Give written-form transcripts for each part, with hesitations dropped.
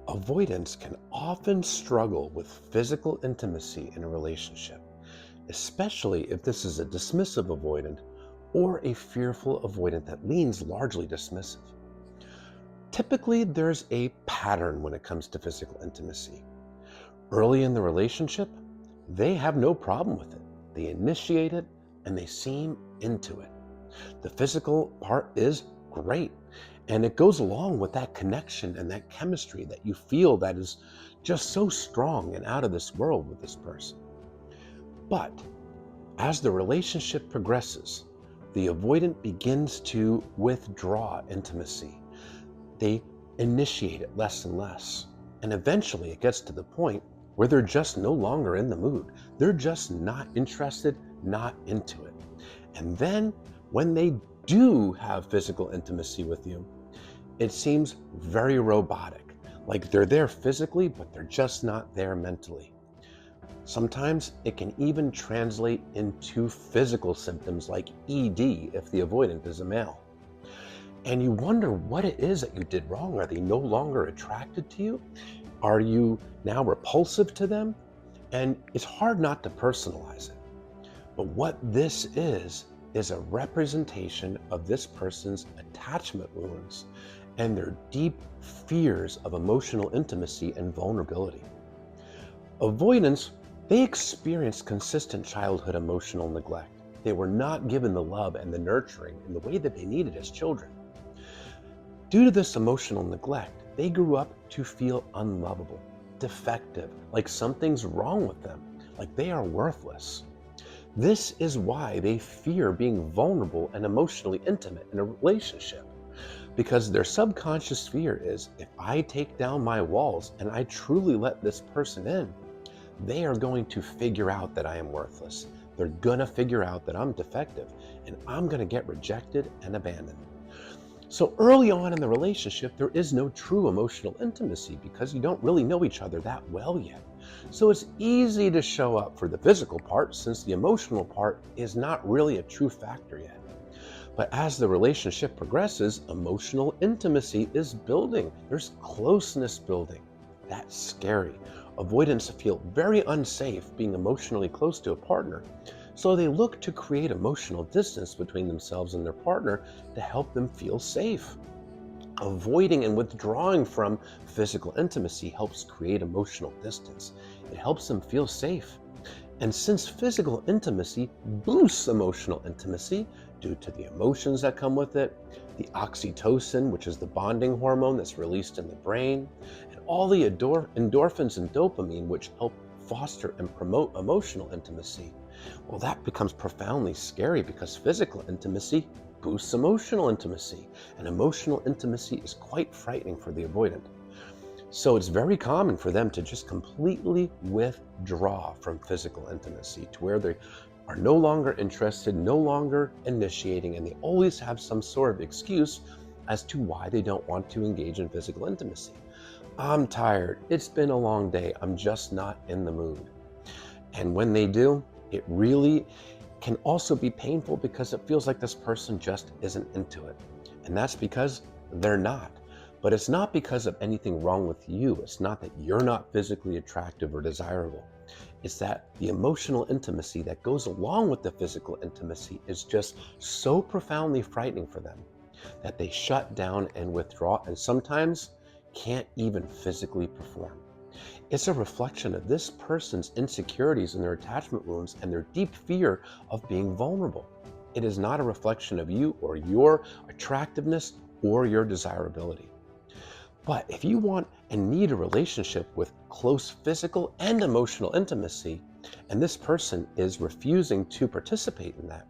Avoidance can often struggle with physical intimacy in a relationship, especially if this is a dismissive avoidant or a fearful avoidant that leans largely dismissive. Typically, there's a pattern when it comes to physical intimacy. Early in the relationship, they have no problem with it. They initiate it and they seem into it. The physical part is great. And it goes along with that connection and that chemistry that you feel that is just so strong and out of this world with this person. But as the relationship progresses, the avoidant begins to withdraw intimacy. They initiate it less and less. And eventually it gets to the point where they're just no longer in the mood. They're just not interested, not into it. And then when they do have physical intimacy with you, it seems very robotic. Like they're there physically, but they're just not there mentally. Sometimes it can even translate into physical symptoms like ED if the avoidant is a male. And you wonder what it is that you did wrong. Are they no longer attracted to you? Are you now repulsive to them? And it's hard not to personalize it. But what this is a representation of this person's attachment wounds and their deep fears of emotional intimacy and vulnerability. Avoidance, they experienced consistent childhood emotional neglect. They were not given the love and the nurturing in the way that they needed as children. Due to this emotional neglect, they grew up to feel unlovable, defective, like something's wrong with them, like they are worthless. This is why they fear being vulnerable and emotionally intimate in a relationship. Because their subconscious fear is, if I take down my walls and I truly let this person in, they are going to figure out that I am worthless. They're gonna figure out that I'm defective and I'm gonna get rejected and abandoned. So early on in the relationship, there is no true emotional intimacy because you don't really know each other that well yet. So it's easy to show up for the physical part since the emotional part is not really a true factor yet. But as the relationship progresses, emotional intimacy is building. There's closeness building. That's scary. Avoidants feel very unsafe being emotionally close to a partner, so they look to create emotional distance between themselves and their partner to help them feel safe. Avoiding and withdrawing from physical intimacy helps create emotional distance. It helps them feel safe. And since physical intimacy boosts emotional intimacy due to the emotions that come with it, the oxytocin, which is the bonding hormone that's released in the brain, and all the endorphins and dopamine, which help foster and promote emotional intimacy, well, that becomes profoundly scary because physical intimacy boosts emotional intimacy, and emotional intimacy is quite frightening for the avoidant. So it's very common for them to just completely withdraw from physical intimacy to where they are no longer interested, no longer initiating, and they always have some sort of excuse as to why they don't want to engage in physical intimacy. I'm tired. It's been a long day. I'm just not in the mood. And when they do, it really can also be painful because it feels like this person just isn't into it. And that's because they're not. But it's not because of anything wrong with you. It's not that you're not physically attractive or desirable. It's that the emotional intimacy that goes along with the physical intimacy is just so profoundly frightening for them that they shut down and withdraw and sometimes can't even physically perform. It's a reflection of this person's insecurities and their attachment wounds and their deep fear of being vulnerable. It is not a reflection of you or your attractiveness or your desirability. But if you want and need a relationship with close physical and emotional intimacy, and this person is refusing to participate in that,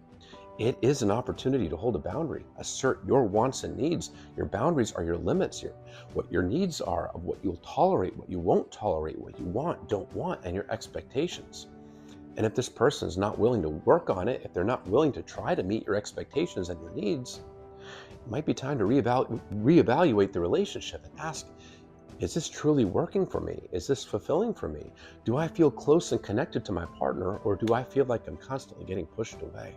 it is an opportunity to hold a boundary, assert your wants and needs. Your boundaries are your limits here. What your needs are of what you'll tolerate, what you won't tolerate, what you want, don't want, and your expectations. And if this person is not willing to work on it, if they're not willing to try to meet your expectations and your needs, it might be time to reevaluate the relationship and ask, is this truly working for me? Is this fulfilling for me? Do I feel close and connected to my partner, or do I feel like I'm constantly getting pushed away?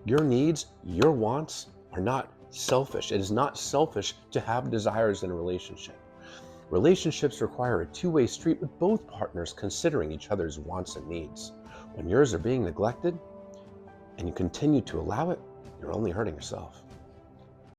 Your needs, your wants are not selfish. It is not selfish to have desires in a relationship. Relationships require a two-way street with both partners considering each other's wants and needs. When yours are being neglected and you continue to allow it, you're only hurting yourself.